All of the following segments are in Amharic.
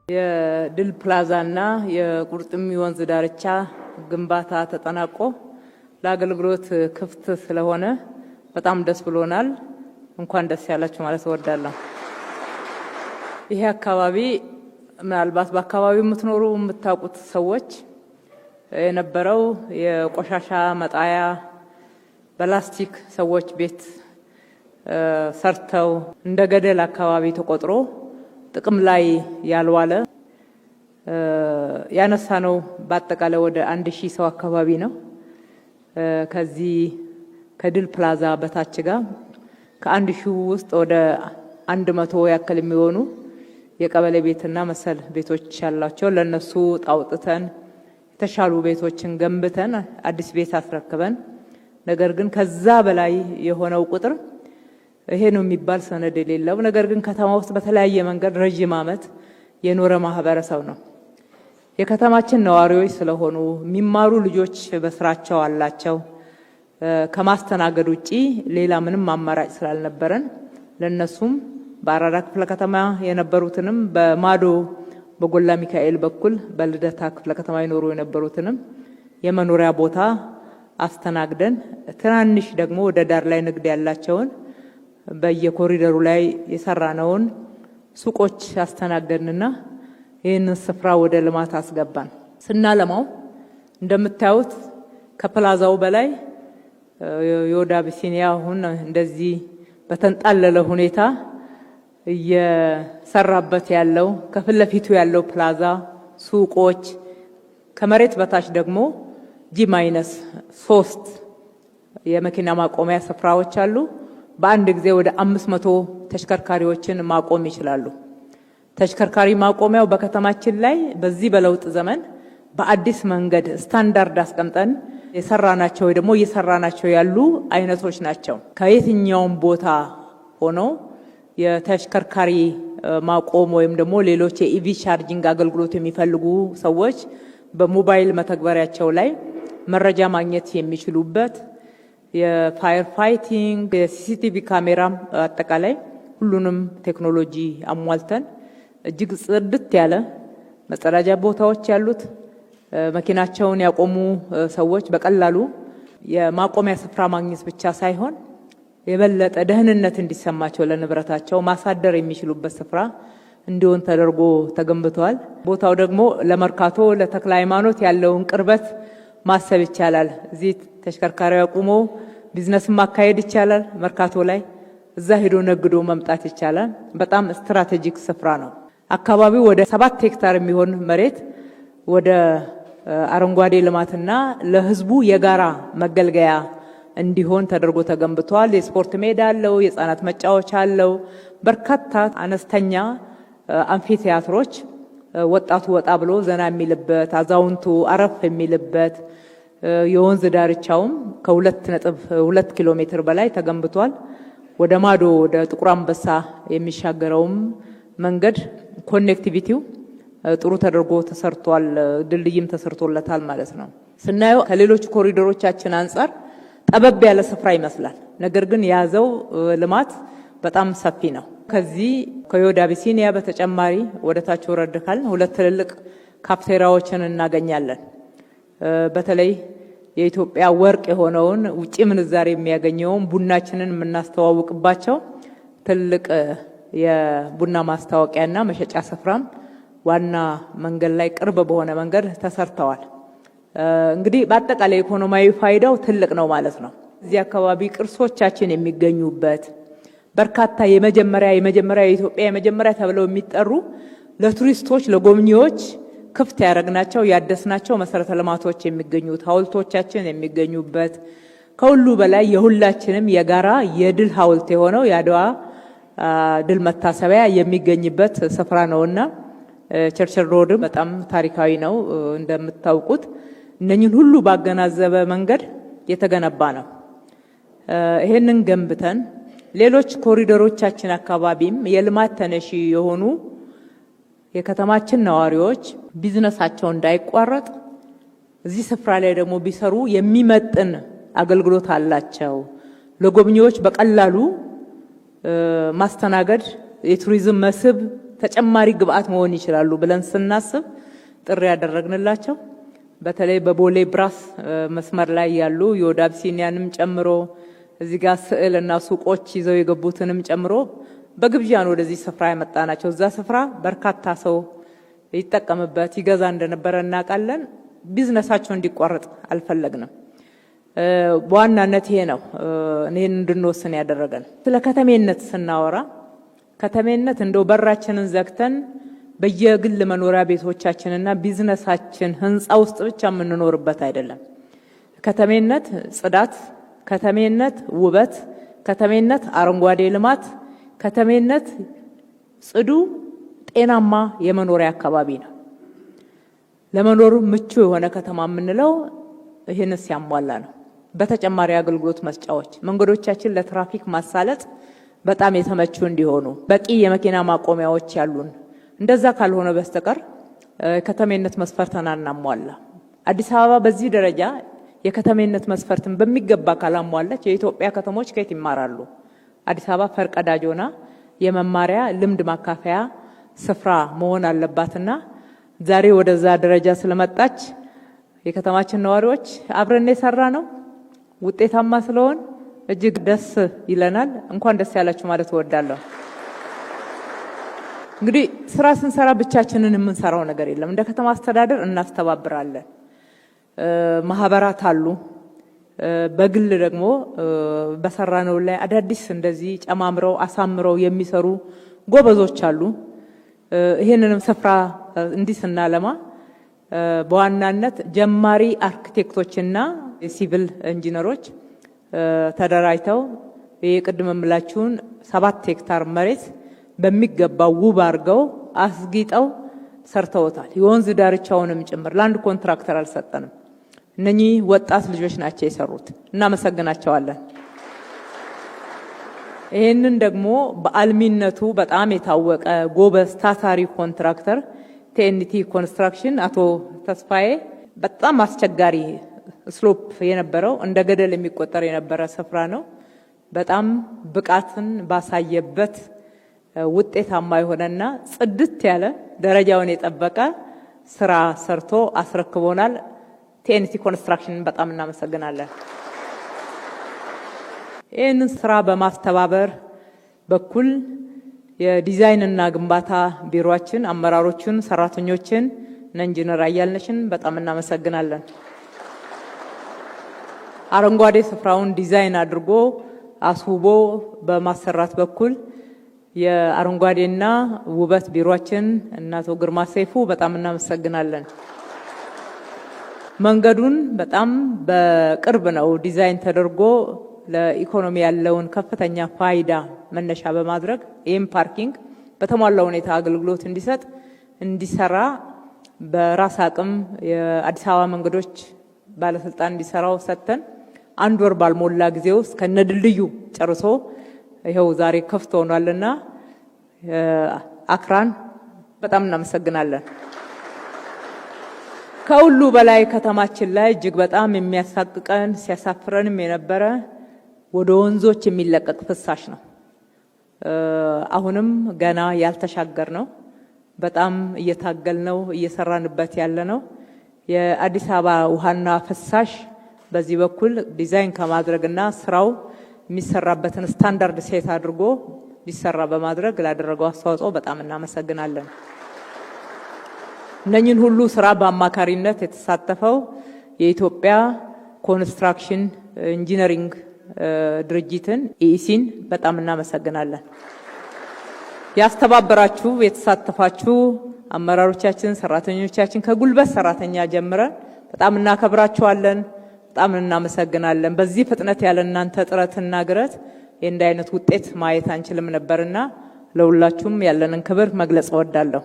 የድል ፕላዛና የቁርጥሚ ወንዝ ዳርቻ ግንባታ ተጠናቆ ለአገልግሎት ክፍት ስለሆነ በጣም ደስ ብሎናል። እንኳን ደስ ያላችሁ ማለት እወዳለሁ። ይሄ አካባቢ ምናልባት በአካባቢው የምትኖሩ የምታውቁት ሰዎች የነበረው የቆሻሻ መጣያ በላስቲክ ሰዎች ቤት ሰርተው እንደ ገደል አካባቢ ተቆጥሮ ጥቅም ላይ ያልዋለ ያነሳ ነው። በአጠቃላይ ወደ 1000 ሰው አካባቢ ነው። ከዚህ ከድል ፕላዛ በታች ጋር ከ1000 ውስጥ ወደ 100 ያክል የሚሆኑ የቀበሌ ቤትና መሰል ቤቶች ያላቸው ለነሱ ጣውጥተን የተሻሉ ቤቶችን ገንብተን አዲስ ቤት አስረክበን ነገር ግን ከዛ በላይ የሆነው ቁጥር ይሄ ነው የሚባል ሰነድ የሌለው ነገር ግን ከተማ ውስጥ በተለያየ መንገድ ረጅም ዓመት የኖረ ማህበረሰብ ነው። የከተማችን ነዋሪዎች ስለሆኑ የሚማሩ ልጆች በስራቸው አላቸው። ከማስተናገድ ውጪ ሌላ ምንም አማራጭ ስላልነበረን ለነሱም በአራዳ ክፍለ ከተማ የነበሩትንም በማዶ በጎላ ሚካኤል በኩል በልደታ ክፍለ ከተማ ይኖሩ የነበሩትንም የመኖሪያ ቦታ አስተናግደን ትናንሽ ደግሞ ወደ ዳር ላይ ንግድ ያላቸውን በየኮሪደሩ ላይ የሰራነውን ሱቆች አስተናግደንና ይህንን ስፍራ ወደ ልማት አስገባን። ስናለማው እንደምታዩት ከፕላዛው በላይ የወዳ አቢሲኒያ አሁን እንደዚህ በተንጣለለ ሁኔታ እየሰራበት ያለው ከፊት ለፊቱ ያለው ፕላዛ ሱቆች ከመሬት በታች ደግሞ G-3 የመኪና ማቆሚያ ስፍራዎች አሉ። በአንድ ጊዜ ወደ 500 ተሽከርካሪዎችን ማቆም ይችላሉ። ተሽከርካሪ ማቆሚያው በከተማችን ላይ በዚህ በለውጥ ዘመን በአዲስ መንገድ ስታንዳርድ አስቀምጠን የሰራናቸው ወይ ደግሞ እየሰራናቸው ያሉ አይነቶች ናቸው። ከየትኛውም ቦታ ሆኖ የተሽከርካሪ ማቆም ወይም ደግሞ ሌሎች የኢቪ ቻርጂንግ አገልግሎት የሚፈልጉ ሰዎች በሞባይል መተግበሪያቸው ላይ መረጃ ማግኘት የሚችሉበት የፋየር ፋይቲንግ የሲሲቲቪ ካሜራ አጠቃላይ ሁሉንም ቴክኖሎጂ አሟልተን እጅግ ጽድት ያለ መጸዳጃ ቦታዎች ያሉት መኪናቸውን ያቆሙ ሰዎች በቀላሉ የማቆሚያ ስፍራ ማግኘት ብቻ ሳይሆን የበለጠ ደህንነት እንዲሰማቸው ለንብረታቸው ማሳደር የሚችሉበት ስፍራ እንዲሆን ተደርጎ ተገንብቷል። ቦታው ደግሞ ለመርካቶ ለተክለ ሃይማኖት ያለውን ቅርበት ማሰብ ይቻላል። እዚህ ተሽከርካሪ አቁሞ ቢዝነስ ማካሄድ ይቻላል። መርካቶ ላይ እዛ ሄዶ ነግዶ መምጣት ይቻላል። በጣም ስትራቴጂክ ስፍራ ነው። አካባቢው ወደ 7 ሄክታር የሚሆን መሬት ወደ አረንጓዴ ልማትና ለህዝቡ የጋራ መገልገያ እንዲሆን ተደርጎ ተገንብቷል። የስፖርት ሜዳ አለው፣ የህፃናት መጫወቻ አለው። በርካታ አነስተኛ አምፊቲያትሮች ወጣቱ ወጣ ብሎ ዘና የሚልበት አዛውንቱ አረፍ የሚልበት የወንዝ ዳርቻውም ከ2.2 ኪሎ ሜትር በላይ ተገንብቷል። ወደ ማዶ ወደ ጥቁር አንበሳ የሚሻገረውም መንገድ ኮኔክቲቪቲው ጥሩ ተደርጎ ተሰርቷል። ድልድይም ተሰርቶለታል ማለት ነው። ስናየው ከሌሎች ኮሪዶሮቻችን አንፃር ጠበብ ያለ ስፍራ ይመስላል። ነገር ግን የያዘው ልማት በጣም ሰፊ ነው። ከዚህ ከወዳ አቢሲኒያ በተጨማሪ ወደ ታች ወረድ ካልን 2 ትልልቅ ካፍቴሪያዎችን እናገኛለን። በተለይ የኢትዮጵያ ወርቅ የሆነውን ውጪ ምንዛሬ የሚያገኘውን ቡናችንን የምናስተዋውቅባቸው ትልቅ የቡና ማስታወቂያና መሸጫ ስፍራም ዋና መንገድ ላይ ቅርብ በሆነ መንገድ ተሰርተዋል። እንግዲህ በአጠቃላይ ኢኮኖሚያዊ ፋይዳው ትልቅ ነው ማለት ነው። እዚህ አካባቢ ቅርሶቻችን የሚገኙበት በርካታ የመጀመሪያ የኢትዮጵያ የመጀመሪያ ተብለው የሚጠሩ ለቱሪስቶች ለጎብኚዎች ክፍት ያደረግናቸው ያደስናቸው መሰረተ ልማቶች የሚገኙት ሐውልቶቻችን የሚገኙበት ከሁሉ በላይ የሁላችንም የጋራ የድል ሐውልት የሆነው የአድዋ ድል መታሰቢያ የሚገኝበት ስፍራ ነውና ቸርችል ሮድ በጣም ታሪካዊ ነው። እንደምታውቁት እነኚህን ሁሉ ባገናዘበ መንገድ የተገነባ ነው። ይሄንን ገንብተን ሌሎች ኮሪደሮቻችን አካባቢም የልማት ተነሺ የሆኑ የከተማችን ነዋሪዎች ቢዝነሳቸው እንዳይቋረጥ እዚህ ስፍራ ላይ ደግሞ ቢሰሩ የሚመጥን አገልግሎት አላቸው። ለጎብኚዎች በቀላሉ ማስተናገድ የቱሪዝም መስህብ ተጨማሪ ግብአት መሆን ይችላሉ ብለን ስናስብ ጥሪ ያደረግንላቸው በተለይ በቦሌ ብራስ መስመር ላይ ያሉ የወደ አቢሲኒያንም ጨምሮ እዚህ ጋር ስዕልና ሱቆች ይዘው የገቡትንም ጨምሮ በግብዣ ነው ወደዚህ ስፍራ ያመጣናቸው። እዛ ስፍራ በርካታ ሰው ይጠቀምበት ይገዛ እንደነበረ እናውቃለን። ቢዝነሳቸው እንዲቋረጥ አልፈለግንም። በዋናነት ይሄ ነው እኔን እንድንወስን ያደረገን። ስለ ከተሜነት ስናወራ ከተሜነት እንደው በራችንን ዘግተን በየግል መኖሪያ ቤቶቻችንና ቢዝነሳችን ህንጻ ውስጥ ብቻ የምንኖርበት አይደለም። ከተሜነት ጽዳት፣ ከተሜነት ውበት፣ ከተሜነት አረንጓዴ ልማት፣ ከተሜነት ጽዱ ጤናማ የመኖሪያ አካባቢ ነው። ለመኖር ምቹ የሆነ ከተማ የምንለው ይሄን ሲያሟላ ነው። በተጨማሪ አገልግሎት መስጫዎች መንገዶቻችን ለትራፊክ ማሳለጥ በጣም የተመቹ እንዲሆኑ በቂ የመኪና ማቆሚያዎች ያሉን፣ እንደዛ ካልሆነ በስተቀር ከተሜነት መስፈርትን አናሟላ። አዲስ አበባ በዚህ ደረጃ የከተሜነት መስፈርትን በሚገባ ካላሟላች የኢትዮጵያ ከተሞች ከየት ይማራሉ? አዲስ አበባ ፈርቀዳጅ ሆና የመማሪያ ልምድ ማካፈያ ስፍራ መሆን አለባትና ዛሬ ወደዛ ደረጃ ስለመጣች የከተማችን ነዋሪዎች አብረን የሰራ ነው ውጤታማ ስለሆን እጅግ ደስ ይለናል። እንኳን ደስ ያላችሁ ማለት እወዳለሁ። እንግዲህ ስራ ስንሰራ ብቻችንን የምንሰራው ነገር የለም። እንደ ከተማ አስተዳደር እናስተባብራለን። ማህበራት አሉ። በግል ደግሞ በሰራነው ላይ አዳዲስ እንደዚህ ጨማምረው አሳምረው የሚሰሩ ጎበዞች አሉ። ይሄንንም ስፍራ እንዲህ ስናለማ በዋናነት ጀማሪ አርኪቴክቶችና ሲቪል ኢንጂነሮች ተደራጅተው የቅድም የምላችሁን 7 ሄክታር መሬት በሚገባው ውብ አድርገው አስጊጠው ሰርተውታል። የወንዝ ዳርቻውንም ጭምር ለአንድ ኮንትራክተር አልሰጠንም። እነኚህ ወጣት ልጆች ናቸው የሰሩት። እናመሰግናቸዋለን። ይሄንን ደግሞ በአልሚነቱ በጣም የታወቀ ጎበዝ ታታሪ ኮንትራክተር ቲኤንቲ ኮንስትራክሽን አቶ ተስፋዬ በጣም አስቸጋሪ ስሎፕ የነበረው እንደ ገደል የሚቆጠር የነበረ ስፍራ ነው። በጣም ብቃትን ባሳየበት ውጤታማ የሆነና ጽድት ያለ ደረጃውን የጠበቀ ስራ ሰርቶ አስረክቦናል። ቲኤንቲ ኮንስትራክሽንን በጣም እናመሰግናለን። ይህንን ስራ በማስተባበር በኩል የዲዛይን እና ግንባታ ቢሮአችን አመራሮችን፣ ሰራተኞችን እና ኢንጂነር አያልነሽን በጣም እናመሰግናለን። አረንጓዴ ስፍራውን ዲዛይን አድርጎ አስውቦ በማሰራት በኩል የአረንጓዴና ውበት ቢሮአችን እና አቶ ግርማ ሰይፉ በጣም እናመሰግናለን። መንገዱን በጣም በቅርብ ነው ዲዛይን ተደርጎ ለኢኮኖሚ ያለውን ከፍተኛ ፋይዳ መነሻ በማድረግ ይህም ፓርኪንግ በተሟላ ሁኔታ አገልግሎት እንዲሰጥ እንዲሰራ በራስ አቅም የአዲስ አበባ መንገዶች ባለስልጣን እንዲሰራው ሰጥተን 1 ወር ባልሞላ ጊዜ ውስጥ ከነድልድዩ ጨርሶ ይሄው ዛሬ ከፍቶ ሆኗልና አክራን በጣም እናመሰግናለን። ከሁሉ በላይ ከተማችን ላይ እጅግ በጣም የሚያሳቅቀን ሲያሳፍረንም የነበረ ወደ ወንዞች የሚለቀቅ ፍሳሽ ነው። አሁንም ገና ያልተሻገር ነው። በጣም እየታገልነው እየሰራንበት ያለ ነው። የአዲስ አበባ ውሃና ፍሳሽ በዚህ በኩል ዲዛይን ከማድረግና ስራው የሚሰራበትን ስታንዳርድ ሴት አድርጎ ሊሰራ በማድረግ ላደረገው አስተዋጽኦ በጣም እናመሰግናለን። እነኚህን ሁሉ ስራ በአማካሪነት የተሳተፈው የኢትዮጵያ ኮንስትራክሽን ኢንጂነሪንግ ድርጅትን ኢኢሲን በጣም እናመሰግናለን። ያስተባበራችሁ የተሳተፋችሁ አመራሮቻችን፣ ሰራተኞቻችን ከጉልበት ሰራተኛ ጀምረን በጣም እናከብራችኋለን፣ በጣም እናመሰግናለን። በዚህ ፍጥነት ያለ እናንተ ጥረትና ግረት የእንዲህ አይነት ውጤት ማየት አንችልም ነበርና ለሁላችሁም ያለንን ክብር መግለጽ እወዳለሁ።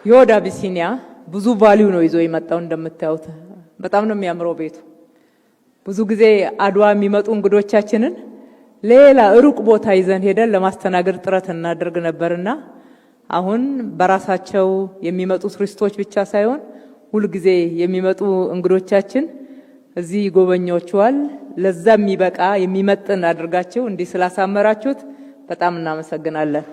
የወደ አቢሲኒያ ብዙ ቫልዩ ነው ይዞ የመጣው። እንደምታዩት በጣም ነው የሚያምረው ቤቱ። ብዙ ጊዜ አድዋ የሚመጡ እንግዶቻችንን ሌላ ሩቅ ቦታ ይዘን ሄደን ለማስተናገድ ጥረት እናደርግ ነበርና አሁን በራሳቸው የሚመጡ ቱሪስቶች ብቻ ሳይሆን ሁሉ ጊዜ የሚመጡ እንግዶቻችን እዚህ ጎበኞችዋል። ለዛ የሚበቃ የሚመጥን አድርጋችሁ እንዲህ ስላሳመራችሁት በጣም እናመሰግናለን።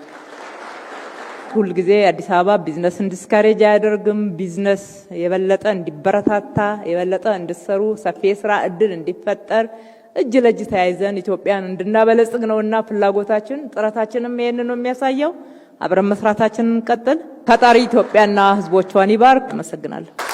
ሁል ጊዜ አዲስ አበባ ቢዝነስ እንዲስካሬጅ አያደርግም። ቢዝነስ የበለጠ እንዲበረታታ፣ የበለጠ እንዲሰሩ፣ ሰፊ የስራ እድል እንዲፈጠር እጅ ለእጅ ተያይዘን ኢትዮጵያን እንድናበለጽግ ነውና ፍላጎታችን፣ ጥረታችንም ይሄንን ነው የሚያሳየው። አብረን መስራታችንን እንቀጥል። ፈጣሪ ኢትዮጵያና ሕዝቦቿን ይባርክ። አመሰግናለሁ።